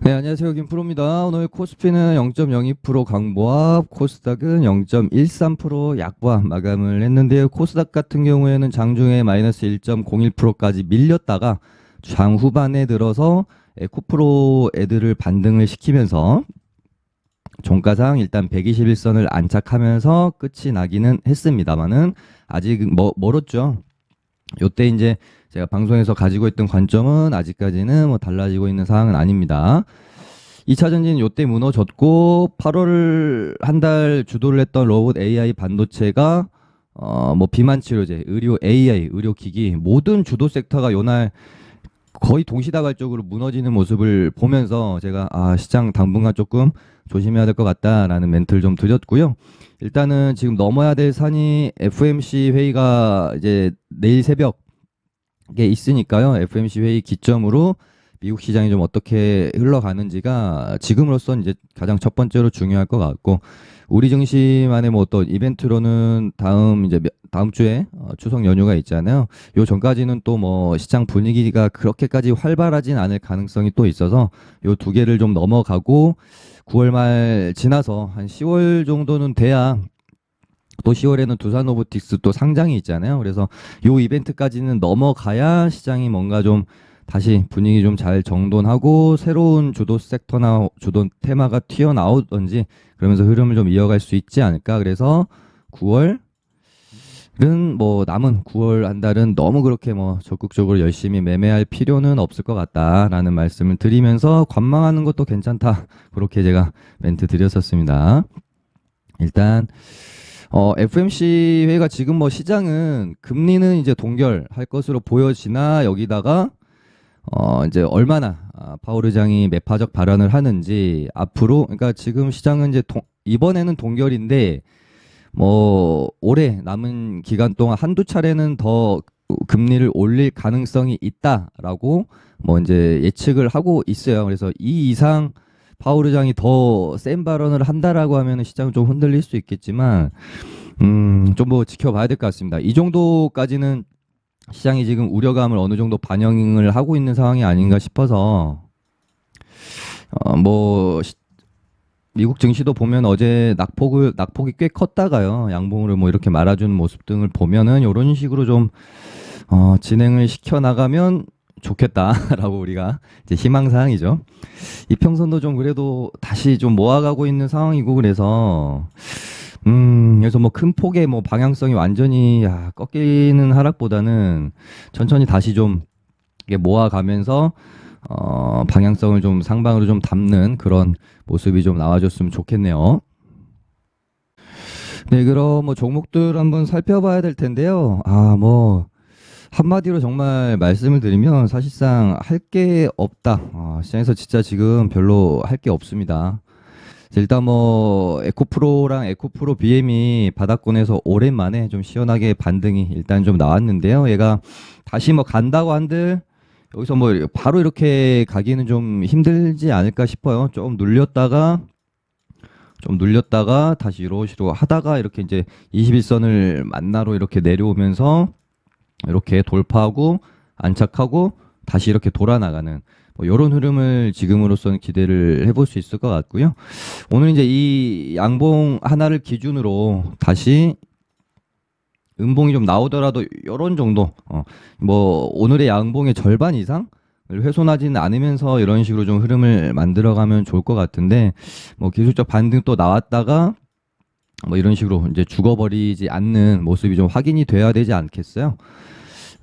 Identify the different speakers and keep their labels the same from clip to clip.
Speaker 1: 네, 안녕하세요. 김프로입니다. 오늘 코스피는 0.02% 강보합, 코스닥은 0.13% 약보합 마감을 했는데요. 코스닥 같은 경우에는 장중에 마이너스 1.01%까지 밀렸다가 장 후반에 들어서 에코프로 애들을 반등을 시키면서 종가상 일단 121선을 안착하면서 끝이 나기는 했습니다만은 아직 멀었죠. 요때 이제 제가 방송에서 가지고 있던 관점은 아직까지는 뭐 달라지고 있는 상황은 아닙니다. 2차 전지는 요때 무너졌고 8월 한 달 주도를 했던 로봇 AI 반도체가 뭐 비만 치료제, 의료 AI, 의료기기 모든 주도 섹터가 요날 거의 동시다발적으로 무너지는 모습을 보면서 제가 시장 당분간 조금 조심해야 될 것 같다라는 멘트를 좀 드렸고요. 일단은 지금 넘어야 될 산이 FMC 회의가 이제 내일 새벽에 있으니까요. FMC 회의 기점으로 미국 시장이 좀 어떻게 흘러가는지가 지금으로선 이제 가장 첫 번째로 중요할 것 같고, 우리 증시만의 뭐 어떤 이벤트로는 다음 주에 추석 연휴가 있잖아요. 요 전까지는 또 뭐 시장 분위기가 그렇게까지 활발하진 않을 가능성이 또 있어서 요 두 개를 좀 넘어가고 9월 말 지나서 한 10월 정도는 돼야, 또 10월에는 두산로보틱스 또 상장이 있잖아요. 그래서 요 이벤트까지는 넘어가야 시장이 뭔가 좀 다시 분위기 좀 잘 정돈하고 새로운 주도 섹터나 주도 테마가 튀어나오든지 그러면서 흐름을 좀 이어갈 수 있지 않을까. 그래서 9월은 뭐 남은 9월 한 달은 너무 그렇게 뭐 적극적으로 열심히 매매할 필요는 없을 것 같다라는 말씀을 드리면서 관망하는 것도 괜찮다. 그렇게 제가 멘트 드렸었습니다. 일단 FMC 회가 지금 뭐 시장은 금리는 이제 동결할 것으로 보여지나, 여기다가 이제 얼마나 파월 의장이 매파적 발언을 하는지 앞으로, 그러니까 지금 시장은 이제 이번에는 동결인데 뭐 올해 남은 기간 동안 한두 차례는 더 금리를 올릴 가능성이 있다라고 뭐 이제 예측을 하고 있어요. 그래서 이 이상 파월 의장이 더 센 발언을 한다라고 하면 시장은 좀 흔들릴 수 있겠지만 좀 뭐 지켜봐야 될 것 같습니다. 이 정도까지는 시장이 지금 우려감을 어느 정도 반영을 하고 있는 상황이 아닌가 싶어서 뭐 미국 증시도 보면 어제 낙폭이 꽤 컸다가요, 양봉으로 뭐 이렇게 말아주는 모습 등을 보면은 이런 식으로 좀 진행을 시켜 나가면 좋겠다라고 우리가 이제 희망사항이죠. 이평선도 좀 그래도 다시 좀 모아가고 있는 상황이고, 그래서 뭐 큰 폭의 뭐 방향성이 완전히 꺾이는 하락보다는 천천히 다시 좀 이게 모아가면서 방향성을 좀 상방으로 좀 담는 그런 모습이 좀 나와줬으면 좋겠네요. 네, 그럼 뭐 종목들 한번 살펴봐야 될 텐데요. 뭐 한마디로 정말 말씀을 드리면 사실상 할 게 없다. 시장에서 진짜 지금 별로 할 게 없습니다. 일단 뭐 에코프로랑 에코프로 BM이 바닥권에서 오랜만에 좀 시원하게 반등이 일단 좀 나왔는데요. 얘가 다시 뭐 간다고 한들 여기서 뭐 바로 이렇게 가기는 좀 힘들지 않을까 싶어요. 좀 눌렸다가 다시 이런 식으로 하다가 이렇게 이제 21선을 만나러 이렇게 내려오면서 이렇게 돌파하고 안착하고 다시 이렇게 돌아나가는 뭐 이런 흐름을 지금으로서는 기대를 해볼 수 있을 것 같고요. 오늘 이제 이 양봉 하나를 기준으로 다시 음봉이 좀 나오더라도 이런 정도, 뭐 오늘의 양봉의 절반 이상 훼손하지는 않으면서 이런 식으로 좀 흐름을 만들어가면 좋을 것 같은데, 뭐 기술적 반등 또 나왔다가 뭐 이런 식으로 이제 죽어버리지 않는 모습이 좀 확인이 돼야 되지 않겠어요?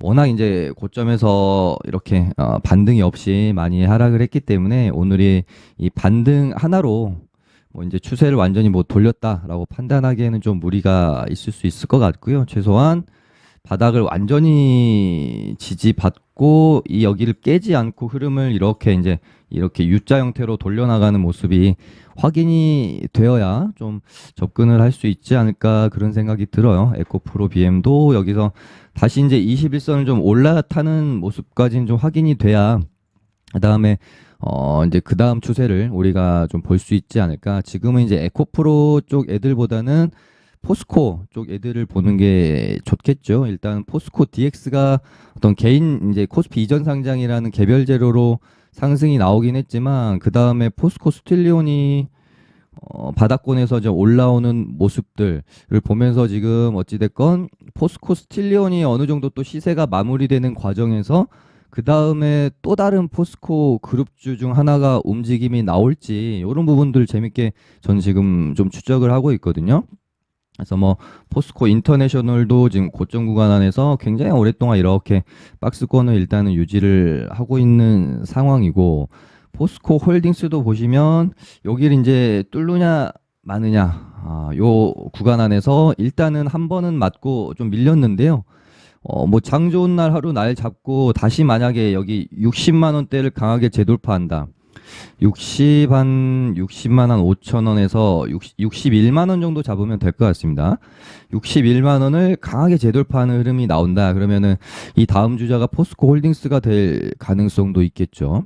Speaker 1: 워낙 이제 고점에서 이렇게 반등이 없이 많이 하락을 했기 때문에 오늘이 이 반등 하나로 뭐 이제 추세를 완전히 뭐 돌렸다라고 판단하기에는 좀 무리가 있을 수 있을 것 같고요. 최소한 바닥을 완전히 지지받고 이 여기를 깨지 않고 흐름을 이렇게 U자 형태로 돌려나가는 모습이 확인이 되어야 좀 접근을 할 수 있지 않을까, 그런 생각이 들어요. 에코프로 BM도 여기서 다시 이제 21선을 좀 올라타는 모습까지는 좀 확인이 돼야 그다음에 이제 그 다음 추세를 우리가 좀 볼 수 있지 않을까. 지금은 이제 에코프로 쪽 애들보다는 포스코 쪽 애들을 보는 게 좋겠죠. 일단 포스코 DX가 어떤 개인 이제 코스피 이전 상장이라는 개별 재료로 상승이 나오긴 했지만 그 다음에 포스코 스틸리온이 바닥권에서 이제 올라오는 모습들을 보면서 지금 어찌됐건 포스코 스틸리온이 어느 정도 또 시세가 마무리되는 과정에서 그 다음에 또 다른 포스코 그룹주 중 하나가 움직임이 나올지 이런 부분들 재밌게 전 지금 좀 추적을 하고 있거든요. 그래서 뭐 포스코 인터내셔널도 지금 고점 구간 안에서 굉장히 오랫동안 이렇게 박스권을 일단은 유지를 하고 있는 상황이고 포스코 홀딩스도 보시면 여기를 이제 뚫느냐 마느냐 요 구간 안에서 일단은 한 번은 맞고 좀 밀렸는데요. 뭐 장 좋은 날 하루 날 잡고 다시 만약에 여기 60만 원대를 강하게 재돌파한다. 60만 한 5천 원에서 61만 원 정도 잡으면 될 것 같습니다. 61만 원을 강하게 재돌파하는 흐름이 나온다. 그러면은 이 다음 주자가 포스코 홀딩스가 될 가능성도 있겠죠.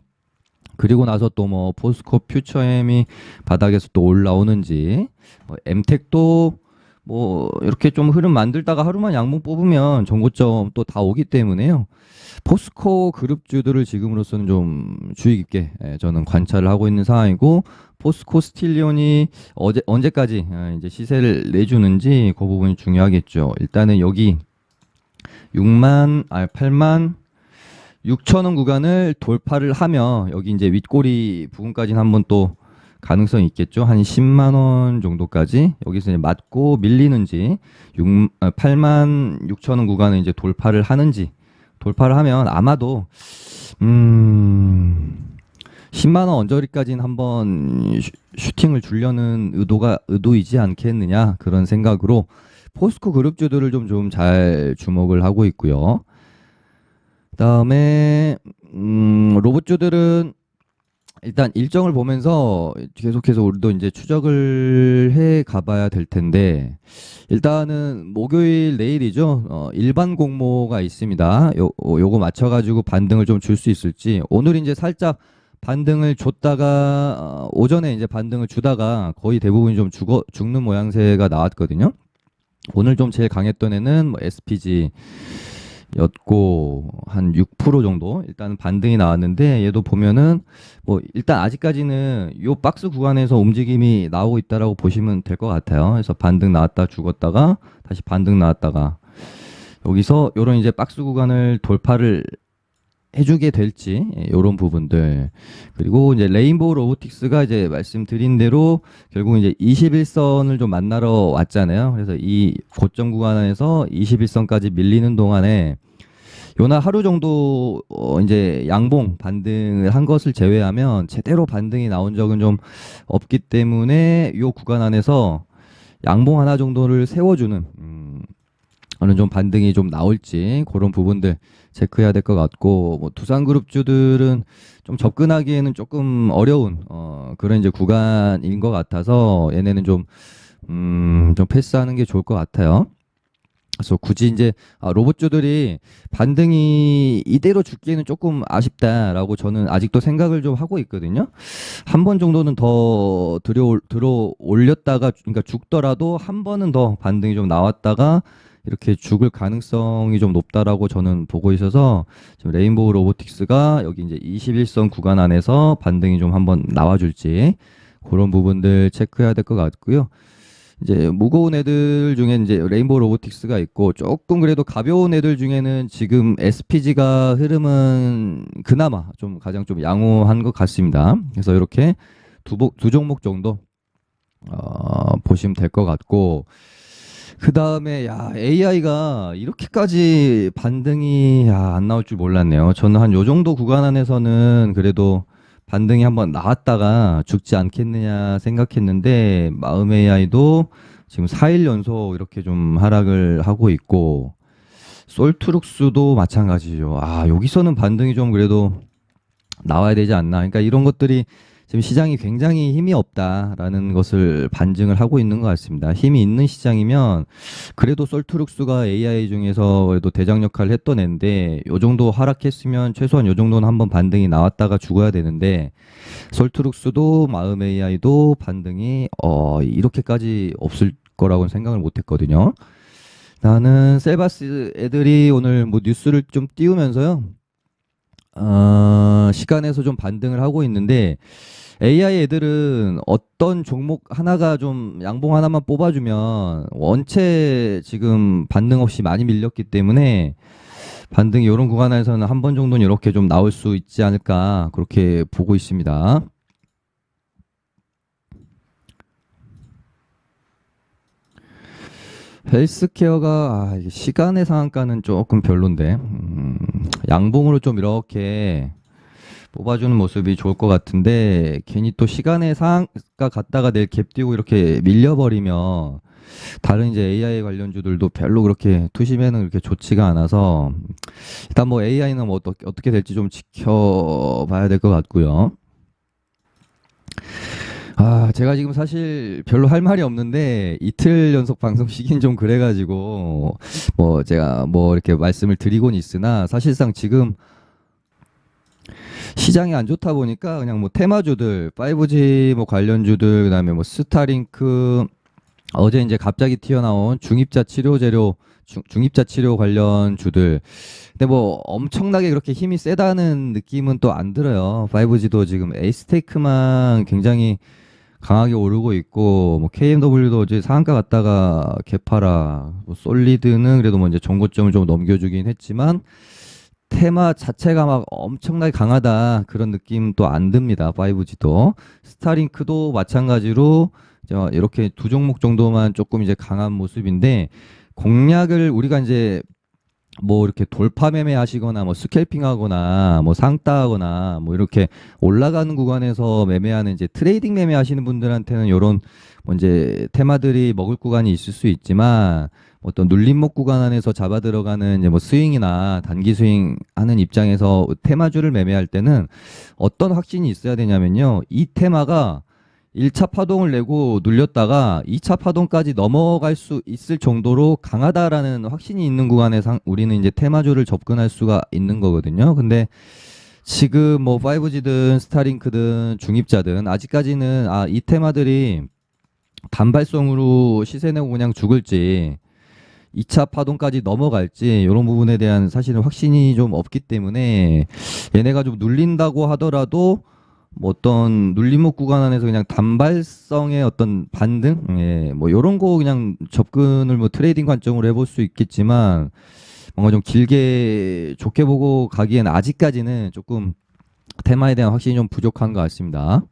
Speaker 1: 그리고 나서 또 뭐 포스코 퓨처엠이 바닥에서 또 올라오는지 엠텍도 뭐 이렇게 좀 흐름 만들다가 하루만 양봉 뽑으면 전고점 또 다 오기 때문에요. 포스코 그룹주들을 지금으로서는 좀 주의 깊게 저는 관찰을 하고 있는 상황이고 포스코 스틸리온이 언제까지 이제 시세를 내주는지 그 부분이 중요하겠죠. 일단은 여기 8만 6천 원 구간을 돌파를 하면 여기 이제 윗꼬리 부분까지는 한번 또 가능성이 있겠죠. 한 10만 원 정도까지 여기서 이제 맞고 밀리는지 8만 6천 원 구간을 이제 돌파를 하는지 돌파를 하면 아마도 10만 원 언저리까지는 한번 슈팅을 주려는 의도이지 않겠느냐 그런 생각으로 포스코 그룹주들을 좀 잘 주목을 하고 있고요. 그다음에 로봇주들은 일단 일정을 보면서 계속해서 우리도 이제 추적을 해 가봐야 될 텐데 일단은 목요일 내일이죠. 일반 공모가 있습니다. 요거 맞춰가지고 반등을 좀 줄 수 있을지 오늘 이제 살짝 반등을 줬다가 오전에 이제 반등을 주다가 거의 대부분 좀 죽는 모양새가 나왔거든요. 오늘 좀 제일 강했던 애는 뭐 SPG 였고 한 6% 정도 일단 반등이 나왔는데 얘도 보면은 뭐 일단 아직까지는 요 박스 구간에서 움직임이 나오고 있다라고 보시면 될 것 같아요. 그래서 반등 나왔다 죽었다가 다시 반등 나왔다가 여기서 요런 이제 박스 구간을 돌파를 해주게 될지 요런 부분들 그리고 이제 레인보우 로보틱스가 이제 말씀드린 대로 결국 이제 21선을 좀 만나러 왔잖아요. 그래서 이 고점 구간에서 21선까지 밀리는 동안에 요나 하루 정도 이제 양봉 반등을 한 것을 제외하면 제대로 반등이 나온 적은 좀 없기 때문에 요 구간 안에서 양봉 하나 정도를 세워주는 어느 좀 반등이 좀 나올지 그런 부분들 체크해야 될 것 같고 뭐 두산그룹주들은 좀 접근하기에는 조금 어려운 그런 이제 구간인 것 같아서 얘네는 좀 패스하는 게 좋을 것 같아요. 그래서 굳이 이제 로봇주들이 반등이 이대로 죽기에는 조금 아쉽다라고 저는 아직도 생각을 좀 하고 있거든요. 한 번 정도는 더 들어 올렸다가 그러니까 죽더라도 한 번은 더 반등이 좀 나왔다가 이렇게 죽을 가능성이 좀 높다라고 저는 보고 있어서 지금 레인보우 로보틱스가 여기 이제 21선 구간 안에서 반등이 좀 한번 나와줄지 그런 부분들 체크해야 될 것 같고요. 이제 무거운 애들 중에 이제 레인보우 로보틱스가 있고 조금 그래도 가벼운 애들 중에는 지금 SPG가 흐름은 그나마 좀 가장 좀 양호한 것 같습니다. 그래서 이렇게 두 종목 정도 보시면 될 것 같고 그 다음에 AI가 이렇게까지 반등이 안 나올 줄 몰랐네요. 저는 한 요 정도 구간 안에서는 그래도 반등이 한번 나왔다가 죽지 않겠느냐 생각했는데 마음 AI도 지금 4일 연속 이렇게 좀 하락을 하고 있고 솔트룩스도 마찬가지죠. 여기서는 반등이 좀 그래도 나와야 되지 않나. 그러니까 이런 것들이 지금 시장이 굉장히 힘이 없다라는 것을 반증을 하고 있는 것 같습니다. 힘이 있는 시장이면 그래도 솔트룩스가 AI 중에서 그래도 대장 역할을 했던 애인데 요 정도 하락했으면 최소한 요 정도는 한번 반등이 나왔다가 죽어야 되는데 솔트룩스도 마음 AI도 반등이 이렇게까지 없을 거라고는 생각을 못 했거든요. 나는 셀바스 애들이 오늘 뭐 뉴스를 좀 띄우면서요. 시간에서 좀 반등을 하고 있는데 AI 애들은 어떤 종목 하나가 좀 양봉 하나만 뽑아주면 원체 지금 반등 없이 많이 밀렸기 때문에 반등이 이런 구간에서는 한 번 정도는 이렇게 좀 나올 수 있지 않을까 그렇게 보고 있습니다. 헬스케어가 이게 시간의 상한가는 조금 별론데 양봉으로 좀 이렇게 뽑아주는 모습이 좋을 것 같은데 괜히 또 시간의 상한가 갔다가 내일 갭 띄고 이렇게 밀려버리면 다른 이제 AI 관련주들도 별로 그렇게 투심에는 그렇게 좋지가 않아서 일단 뭐 AI는 뭐 어떻게 될지 좀 지켜봐야 될 것 같고요. 제가 지금 사실 별로 할 말이 없는데 이틀 연속 방송 시긴 좀 그래가지고 뭐 제가 뭐 이렇게 말씀을 드리곤 있으나 사실상 지금 시장이 안 좋다 보니까 그냥 뭐 테마주들, 5G 뭐 관련주들, 그다음에 뭐 스타링크, 어제 이제 갑자기 튀어나온 중입자 치료 재료, 중입자 치료 관련 주들. 근데 뭐 엄청나게 그렇게 힘이 세다는 느낌은 또 안 들어요. 5G도 지금 에이스테이크만 굉장히 강하게 오르고 있고, 뭐 KMW도 이제 상한가 갔다가 개파라, 뭐 솔리드는 그래도 뭐 이제 정고점을 좀 넘겨주긴 했지만 테마 자체가 막 엄청나게 강하다 그런 느낌 또 안 듭니다. 5G도 스타링크도 마찬가지로 이렇게 두 종목 정도만 조금 이제 강한 모습인데 공략을 우리가 이제 뭐 이렇게 돌파 매매 하시거나 뭐 스캘핑 하거나 뭐 상따하거나 뭐 이렇게 올라가는 구간에서 매매하는 이제 트레이딩 매매 하시는 분들한테는 요런 뭐 이제 테마들이 먹을 구간이 있을 수 있지만 어떤 눌림목 구간 안에서 잡아 들어가는 이제 뭐 스윙이나 단기 스윙 하는 입장에서 테마주를 매매할 때는 어떤 확신이 있어야 되냐면요. 이 테마가 1차 파동을 내고 눌렸다가 2차 파동까지 넘어갈 수 있을 정도로 강하다라는 확신이 있는 구간에 우리는 이제 테마주를 접근할 수가 있는 거거든요. 근데 지금 뭐 5G든 스타링크든 중입자든 아직까지는 이 테마들이 단발성으로 시세 내고 그냥 죽을지 2차 파동까지 넘어갈지 이런 부분에 대한 사실은 확신이 좀 없기 때문에 얘네가 좀 눌린다고 하더라도 뭐 어떤 눌림목 구간 안에서 그냥 단발성의 어떤 반등, 뭐 이런 거 그냥 접근을 뭐 트레이딩 관점으로 해볼 수 있겠지만 뭔가 좀 길게 좋게 보고 가기엔 아직까지는 조금 테마에 대한 확신이 좀 부족한 것 같습니다.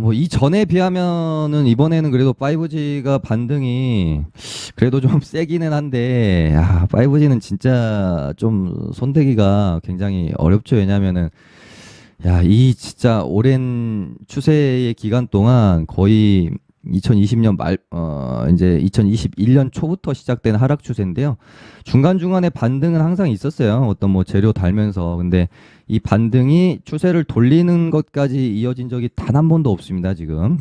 Speaker 1: 뭐 이전에 비하면은 이번에는 그래도 5G가 반등이 그래도 좀 세기는 한데 5G는 진짜 좀 손대기가 굉장히 어렵죠. 왜냐면은 이 진짜 오랜 추세의 기간 동안 거의 2020년 이제 2021년 초부터 시작된 하락 추세인데요. 중간중간에 반등은 항상 있었어요. 어떤 뭐 재료 달면서. 근데 이 반등이 추세를 돌리는 것까지 이어진 적이 단 한 번도 없습니다, 지금.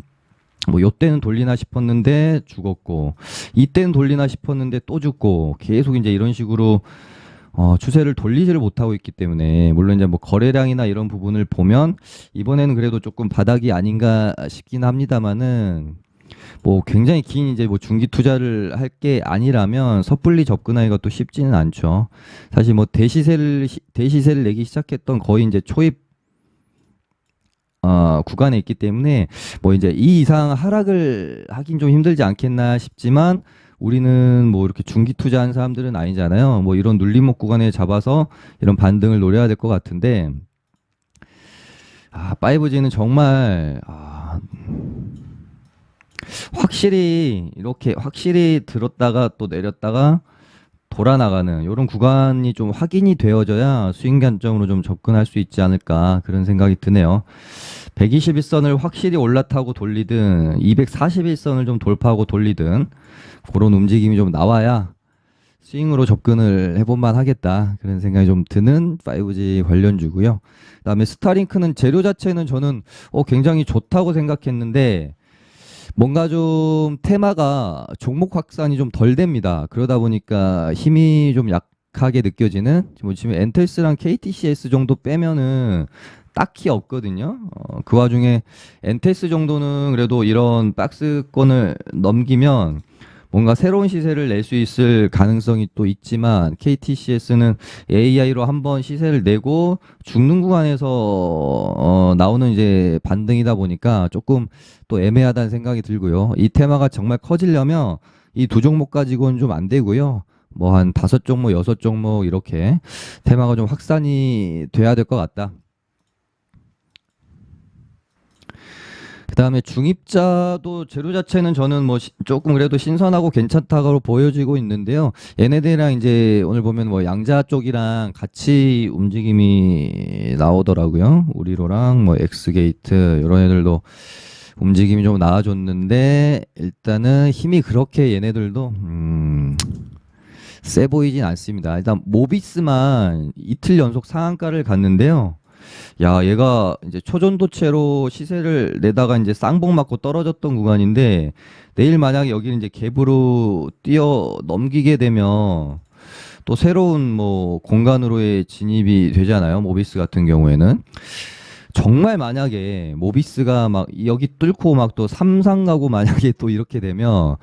Speaker 1: 뭐 요때는 돌리나 싶었는데 죽었고, 이때는 돌리나 싶었는데 또 죽고, 계속 이제 이런 식으로 추세를 돌리지를 못하고 있기 때문에 물론 이제 뭐 거래량이나 이런 부분을 보면 이번에는 그래도 조금 바닥이 아닌가 싶긴 합니다만은 뭐 굉장히 긴 이제 뭐 중기 투자를 할 게 아니라면 섣불리 접근하기가 또 쉽지는 않죠. 사실 뭐 대시세를 내기 시작했던 거의 이제 초입 구간에 있기 때문에 뭐 이제 이 이상 하락을 하긴 좀 힘들지 않겠나 싶지만 우리는 뭐 이렇게 중기 투자한 사람들은 아니잖아요. 뭐 이런 눌림목 구간에 잡아서 이런 반등을 노려야 될 것 같은데 5G는 정말 확실히 이렇게 확실히 들었다가 또 내렸다가 돌아 나가는 이런 구간이 좀 확인이 되어져야 수익 관점으로 좀 접근할 수 있지 않을까 그런 생각이 드네요. 121선을 확실히 올라타고 돌리든 241선을 좀 돌파하고 돌리든 그런 움직임이 좀 나와야 스윙으로 접근을 해볼만 하겠다 그런 생각이 좀 드는 5G 관련주고요. 그다음에 스타링크는 재료 자체는 저는 굉장히 좋다고 생각했는데 뭔가 좀 테마가 종목 확산이 좀 덜 됩니다. 그러다 보니까 힘이 좀 약하게 느껴지는 뭐 지금 엔텔스랑 KTCS 정도 빼면은 딱히 없거든요. 그 와중에 엔텔스 정도는 그래도 이런 박스권을 넘기면 뭔가 새로운 시세를 낼 수 있을 가능성이 또 있지만 KTCS는 AI로 한번 시세를 내고 죽는 구간에서 나오는 이제 반등이다 보니까 조금 또 애매하다는 생각이 들고요. 이 테마가 정말 커지려면 이 두 종목 가지고는 좀 안 되고요. 뭐 한 다섯 종목, 여섯 종목 이렇게 테마가 좀 확산이 돼야 될 것 같다. 그다음에 중입자도 재료 자체는 저는 뭐 조금 그래도 신선하고 괜찮다고 보여지고 있는데요. 얘네들이랑 이제 오늘 보면 뭐 양자 쪽이랑 같이 움직임이 나오더라고요. 우리로랑 뭐 엑스게이트 이런 애들도 움직임이 좀 나아졌는데 일단은 힘이 그렇게 얘네들도 세 보이진 않습니다. 일단 모비스만 이틀 연속 상한가를 갔는데요. 야, 얘가 이제 초전도체로 시세를 내다가 이제 쌍봉 맞고 떨어졌던 구간인데 내일 만약에 여기는 이제 갭으로 뛰어 넘기게 되면 또 새로운 뭐 공간으로의 진입이 되잖아요. 모비스 같은 경우에는. 정말 만약에 모비스가 막 여기 뚫고 막 또 삼상 가고 만약에 또 이렇게 되면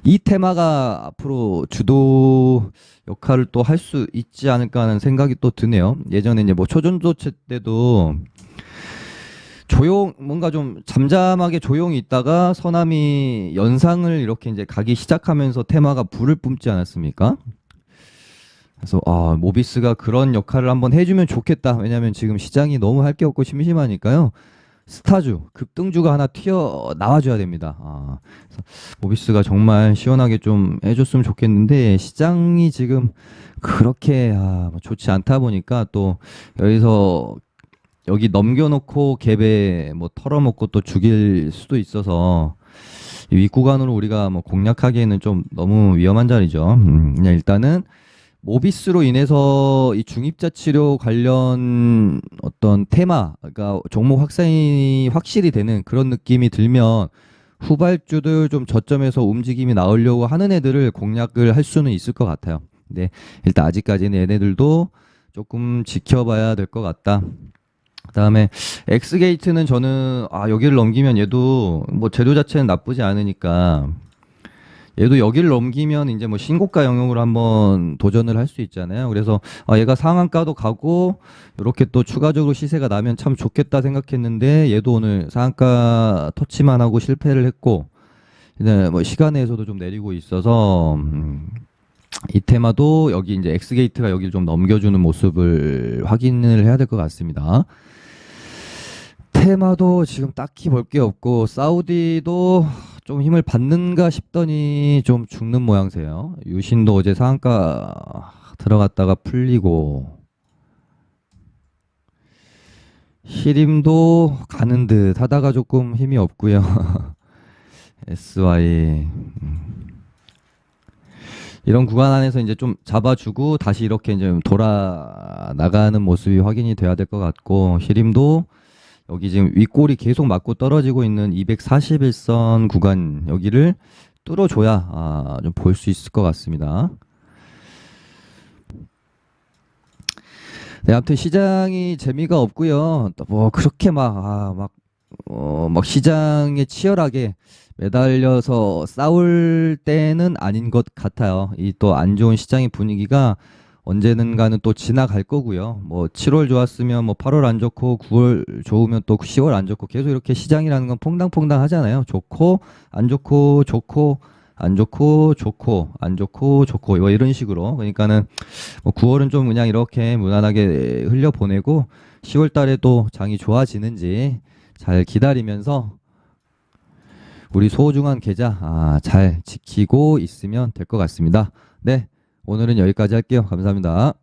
Speaker 1: 이 테마가 앞으로 주도 역할을 또 할 수 있지 않을까 하는 생각이 또 드네요. 예전에 이제 뭐 초전도체 때도 뭔가 좀 잠잠하게 조용히 있다가 서남이 연상을 이렇게 이제 가기 시작하면서 테마가 불을 뿜지 않았습니까? 그래서 모비스가 그런 역할을 한번 해주면 좋겠다. 왜냐하면 지금 시장이 너무 할 게 없고 심심하니까요. 스타주, 급등주가 하나 튀어 나와줘야 됩니다. 그래서 모비스가 정말 시원하게 좀 해줬으면 좋겠는데 시장이 지금 그렇게 뭐 좋지 않다 보니까 또 여기서 여기 넘겨놓고 갭에 뭐 털어먹고 또 죽일 수도 있어서 이 윗구간으로 우리가 뭐 공략하기에는 좀 너무 위험한 자리죠. 그냥 일단은 모비스로 인해서 이 중입자 치료 관련 어떤 테마, 그러니까 종목 확산이 확실히 되는 그런 느낌이 들면 후발주들 좀 저점에서 움직임이 나오려고 하는 애들을 공략을 할 수는 있을 것 같아요. 근데 일단 아직까지는 얘네들도 조금 지켜봐야 될 것 같다. 그다음에 엑스게이트는 저는 여기를 넘기면 얘도 뭐 재료 자체는 나쁘지 않으니까 얘도 여기를 넘기면 이제 뭐 신고가 영역으로 한번 도전을 할 수 있잖아요. 그래서 얘가 상한가도 가고 이렇게 또 추가적으로 시세가 나면 참 좋겠다 생각했는데 얘도 오늘 상한가 터치만 하고 실패를 했고 이제 뭐 시간에서도 좀 내리고 있어서 이 테마도 여기 이제 엑스게이트가 여기를 좀 넘겨주는 모습을 확인을 해야 될 것 같습니다. 테마도 지금 딱히 볼 게 없고 사우디도 좀 힘을 받는가 싶더니 좀 죽는 모양새요. 유신도 어제 상한가 들어갔다가 풀리고 히림도 가는 듯 하다가 조금 힘이 없고요. SY 이런 구간 안에서 이제 좀 잡아주고 다시 이렇게 이제 돌아 나가는 모습이 확인이 돼야 될 것 같고 히림도 여기 지금 윗골이 계속 맞고 떨어지고 있는 241선 구간 여기를 뚫어줘야 좀 볼 수 있을 것 같습니다. 네, 아무튼 시장이 재미가 없고요. 또 뭐 그렇게 막 시장에 치열하게 매달려서 싸울 때는 아닌 것 같아요. 이 또 안 좋은 시장의 분위기가 언제는가는 또 지나갈 거고요. 뭐 7월 좋았으면 뭐 8월 안 좋고 9월 좋으면 또 10월 안 좋고 계속 이렇게 시장이라는 건 퐁당퐁당 하잖아요. 좋고 안 좋고 좋고 안 좋고 좋고 안 좋고 좋고 뭐 이런 식으로. 그러니까는 뭐 9월은 좀 그냥 이렇게 무난하게 흘려보내고 10월 달에 또 장이 좋아지는지 잘 기다리면서 우리 소중한 계좌 잘 지키고 있으면 될 것 같습니다. 네. 오늘은 여기까지 할게요. 감사합니다.